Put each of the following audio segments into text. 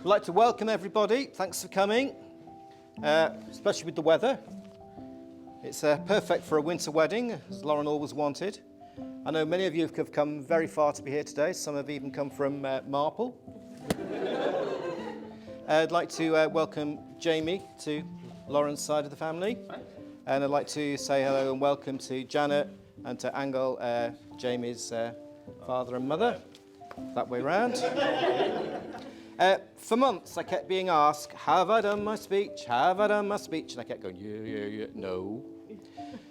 I'd like to welcome everybody. Thanks for coming, especially with the weather. It's perfect for a winter wedding, as Lauren always wanted. I know many of you have come very far to be here today. Some have even come from Marple. I'd like to welcome Jamie to Lauren's side of the family. And I'd like to say hello and welcome to Janet and to Angel, Jamie's father and mother. That way round. For months, I kept being asked, have I done my speech? Have I done my speech? And I kept going, yeah, no.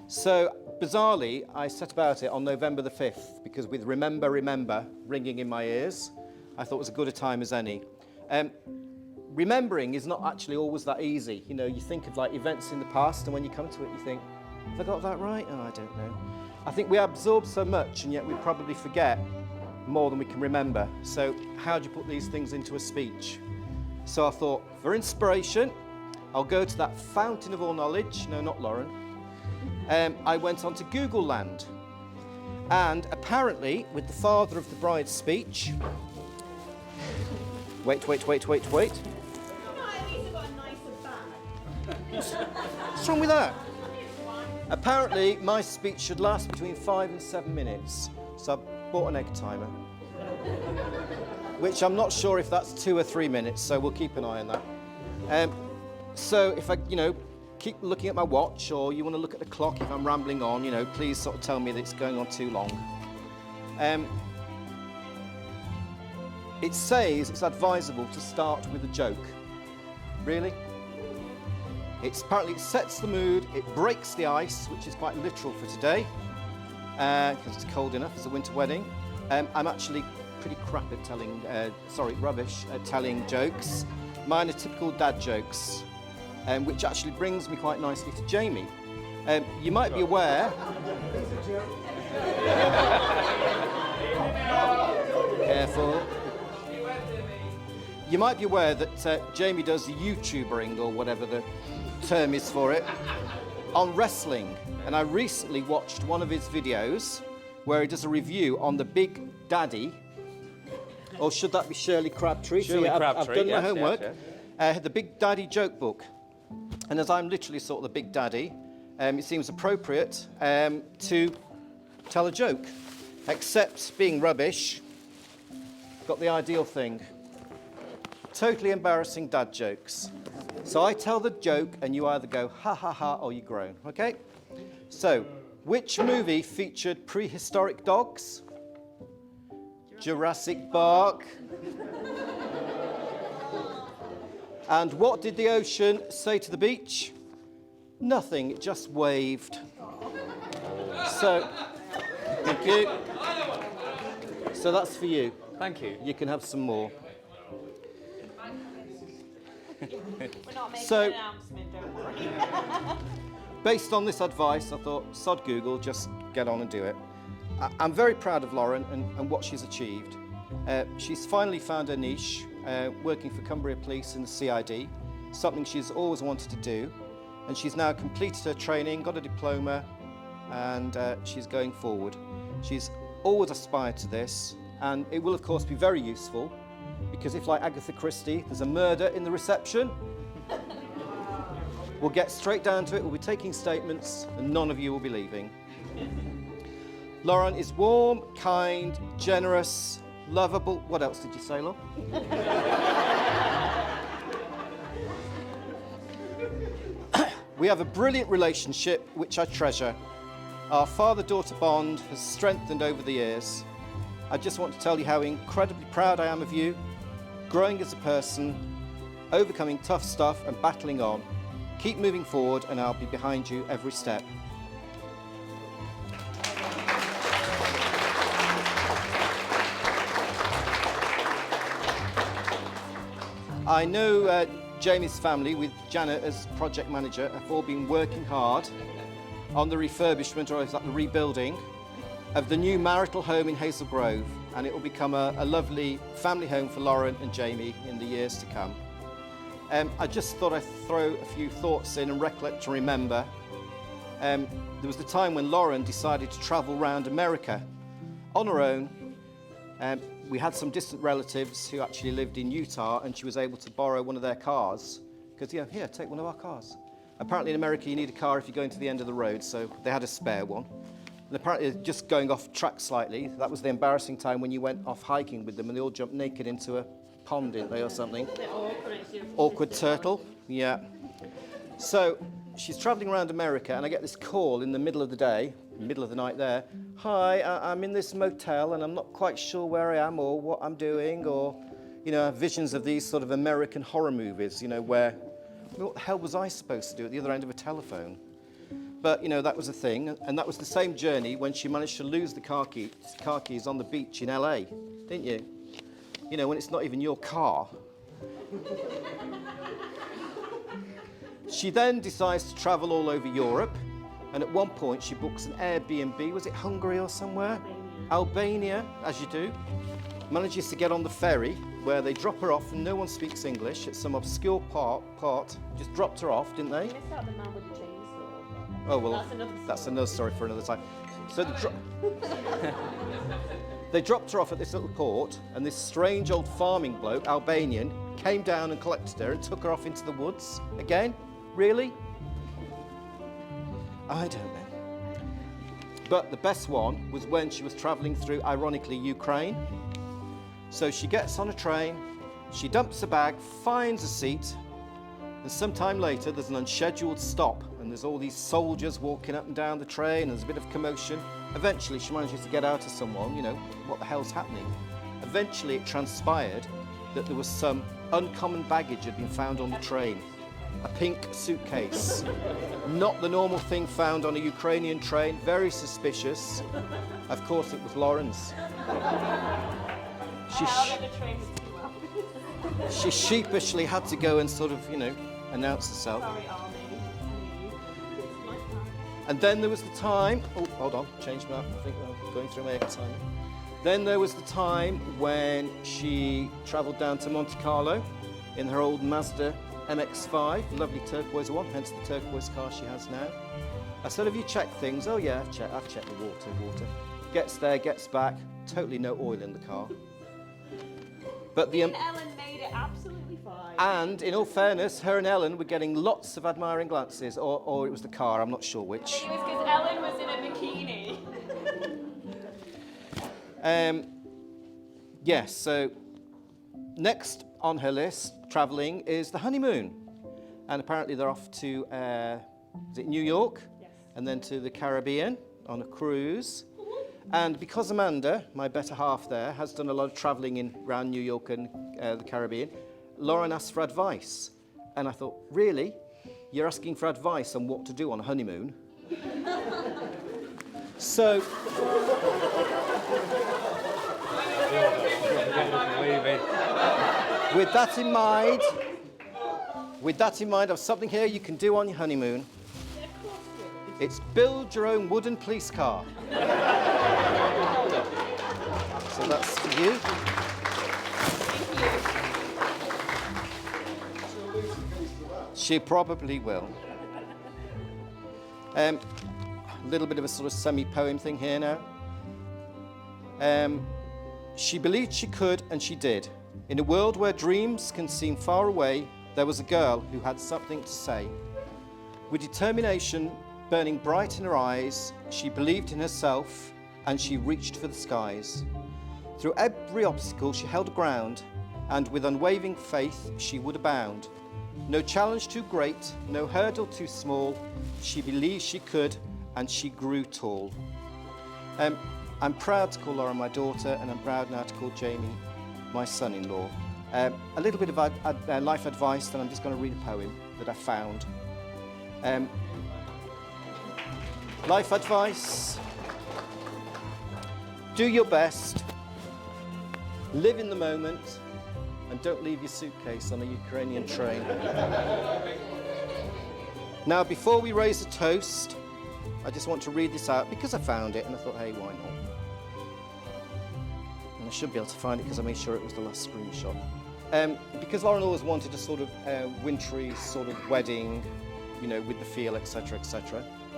So, bizarrely, I set about it on November the 5th, because with Remember, Remember ringing in my ears, I thought it was as good a time as any. Remembering is not actually always that easy. You know, you think of like events in the past, and when you come to it, you think, have I got that right? Oh, I don't know. I think we absorb so much, and yet we probably forget more than we can remember. So how do you put these things into a speech? So I thought, for inspiration, I'll go to that fountain of all knowledge. No, not Lauren. I went on to Google Land. And apparently, with the father of the bride's speech, wait. At least I've got a nicer bag. What's wrong with that? Apparently, my speech should last between 5 and 7 minutes. So I bought an egg timer, which I'm not sure if that's 2 or 3 minutes, so we'll keep an eye on that. So if I, keep looking at my watch, or you want to look at the clock if I'm rambling on, please sort of tell me that it's going on too long. It says it's advisable to start with a joke. Really? Apparently it sets the mood, it breaks the ice, which is quite literal for today, because it's cold enough, it's a winter wedding. I'm actually pretty crap at telling, rubbish at telling jokes. Mine are typical dad jokes, which actually brings me quite nicely to Jamie. You might be aware... Careful. You might be aware that Jamie does YouTubering, or whatever the term is for it, on wrestling. And I recently watched one of his videos where he does a review on the Big Daddy, or should that be Shirley Crabtree? I've done my homework. Yes. The Big Daddy joke book. And as I'm literally sort of the Big Daddy, it seems appropriate to tell a joke. Except being rubbish, got the ideal thing. Totally embarrassing dad jokes. So I tell the joke and you either go ha ha ha or you groan, okay? So, which movie featured prehistoric dogs? Jurassic Park. And what did the ocean say to the beach? Nothing, it just waved. So, thank you. So that's for you. Thank you. You can have some more. We're not making So- an announcement, don't worry. Based on this advice, I thought, sod Google, just get on and do it. I'm very proud of Lauren and what she's achieved. She's finally found her niche, working for Cumbria Police in the CID, something she's always wanted to do. And she's now completed her training, got a diploma, and she's going forward. She's always aspired to this, and it will, of course, be very useful, because if, like Agatha Christie, there's a murder in the reception, we'll get straight down to it, we'll be taking statements, and none of you will be leaving. Lauren is warm, kind, generous, lovable. What else did you say, Lauren? We have a brilliant relationship, which I treasure. Our father-daughter bond has strengthened over the years. I just want to tell you how incredibly proud I am of you, growing as a person, overcoming tough stuff and battling on. Keep moving forward and I'll be behind you every step. I know Jamie's family, with Janet as project manager, have all been working hard on the refurbishment, or is that the rebuilding, of the new marital home in Hazel Grove, and it will become a lovely family home for Lauren and Jamie in the years to come. I just thought I'd throw a few thoughts in and recollect to remember. There was the time when Lauren decided to travel around America on her own. we had some distant relatives who actually lived in Utah, and she was able to borrow one of their cars. Because, yeah, here, take one of our cars. Apparently in America you need a car if you're going to the end of the road, so they had a spare one. And apparently just going off track slightly, that was the embarrassing time when you went off hiking with them and they all jumped naked into a pond, didn't they, or something? Awkward turtle, yeah. So she's traveling around America and I get this call in the middle of the day, middle of the night there. Hi, I'm in this motel and I'm not quite sure where I am or what I'm doing, or, you know, visions of these sort of American horror movies, you know, where, what the hell was I supposed to do at the other end of a telephone? But, you know, that was a thing, and that was the same journey when she managed to lose the car keys on the beach in LA, didn't you? You know, when it's not even your car. She then decides to travel all over Europe, and at one point she books an Airbnb, was it Hungary or somewhere? Albania, as you do. Manages to get on the ferry, where they drop her off, and no one speaks English. It's some obscure part. Just dropped her off, didn't they? You missed out the man with the chainsaw. Oh, well, That's another story for another time. So they dropped her off at this little port, and this strange old farming bloke, Albanian, came down and collected her and took her off into the woods. Again? Really? I don't know. But the best one was when she was travelling through, ironically, Ukraine. So she gets on a train, she dumps a bag, finds a seat, and sometime later there's an unscheduled stop and there's all these soldiers walking up and down the train and there's a bit of commotion. Eventually she manages to get out of someone, you know, what the hell's happening? Eventually it transpired that there was some uncommon baggage had been found on the train. A pink suitcase. Not the normal thing found on a Ukrainian train, very suspicious. Of course it was Lauren's. She sheepishly had to go and sort of, you know, announce herself. Sorry, Army. And then there was the time, oh, hold on, changed that. I think I'm going through my time. Then there was the time when she travelled down to Monte Carlo in her old Mazda MX-5, lovely turquoise one, hence the turquoise car she has now. I said, have you checked things? Oh yeah, I've checked the water. Gets there, gets back, totally no oil in the car. But And Ellen made it absolutely fine. And in all fairness, her and Ellen were getting lots of admiring glances, or it was the car, I'm not sure which. It was because Ellen was in a bikini. Yes, so next on her list, travelling, is the honeymoon. And apparently they're off to, is it New York? Yes. And then to the Caribbean on a cruise. And because Amanda, my better half there, has done a lot of travelling around New York and the Caribbean, Lauren asked for advice. And I thought, really? You're asking for advice on what to do on a honeymoon? So... With that in mind, I've something here you can do on your honeymoon. It's build your own wooden police car. So that's for you. She probably will. A little bit of a sort of semi-poem thing here now. She believed she could, and she did. In a world where dreams can seem far away, there was a girl who had something to say. With determination burning bright in her eyes, she believed in herself, and she reached for the skies. Through every obstacle she held ground, and with unwavering faith she would abound. No challenge too great, no hurdle too small, she believed she could, and she grew tall. I'm proud to call Laura my daughter, and I'm proud now to call Jamie my son-in-law. A little bit of life advice, then I'm just going to read a poem that I found. Life advice: do your best, live in the moment, and don't leave your suitcase on a Ukrainian train. Now, before we raise a toast, I just want to read this out because I found it and I thought, hey, why not? And I should be able to find it because I made sure it was the last screenshot. Because Lauren always wanted a sort of wintry sort of wedding, you know, with the feel, etc.,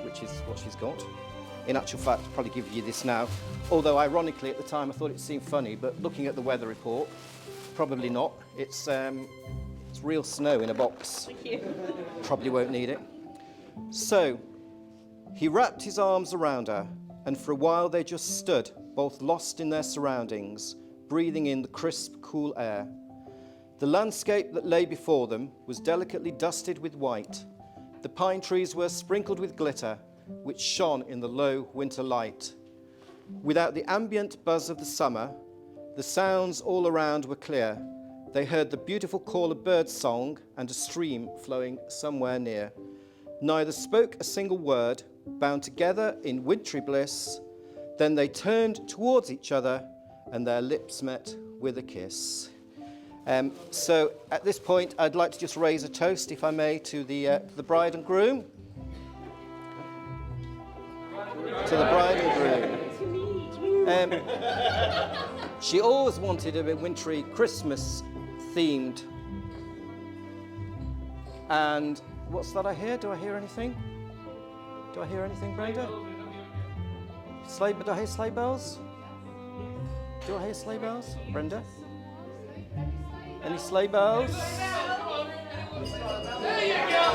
which is what she's got. in actual fact, I'll probably give you this now. Although, ironically, at the time, I thought it seemed funny, but looking at the weather report, probably not. It's real snow in a box. Thank you. Probably won't need it. So, he wrapped his arms around her, and for a while they just stood, both lost in their surroundings, breathing in the crisp, cool air. The landscape that lay before them was delicately dusted with white. The pine trees were sprinkled with glitter, which shone in the low winter light. Without the ambient buzz of the summer, the sounds all around were clear. They heard the beautiful call of bird song and a stream flowing somewhere near. Neither spoke a single word, bound together in wintry bliss. Then they turned towards each other, and their lips met with a kiss. So at this point, I'd like to just raise a toast, if I may, to the bride and groom. To the bride and groom. She always wanted a wintry Christmas themed. And what's that I hear? Do I hear anything? Do I hear anything, Brenda? Do I hear sleigh bells? Do I hear sleigh bells, Brenda? Any sleigh bells? There you go.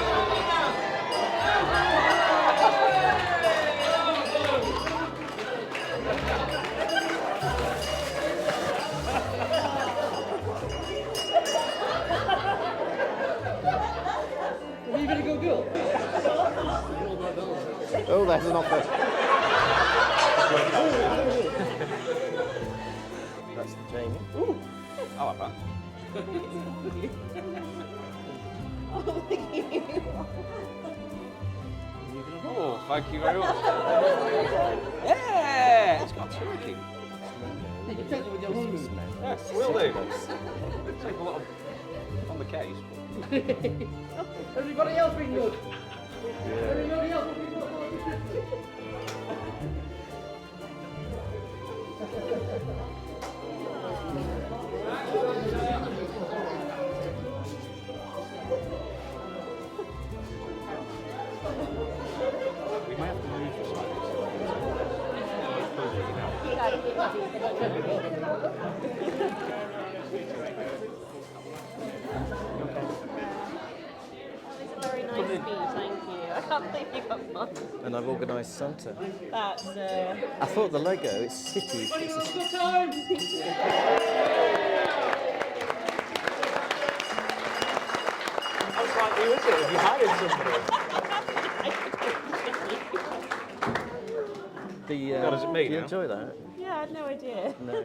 Are you going to go girl? Oh, there's an offer. That's the Jamie. Ooh, I like that. Oh, thank you. Oh, thank you very much. Yeah, it's got turkey. You can take it with your husband. Yes, will do. Take a lot of on the case. Everybody else being good. Everybody else being good. We might have to move this slightly. That was a very nice speech, thank you. I can't believe you got one. And I've organised Santa. That's I thought the Lego, it's city. It's Good time. I was like, who is it? Have you hired somebody? the, What does it mean do you now? enjoy that? yeah, I had no idea. No.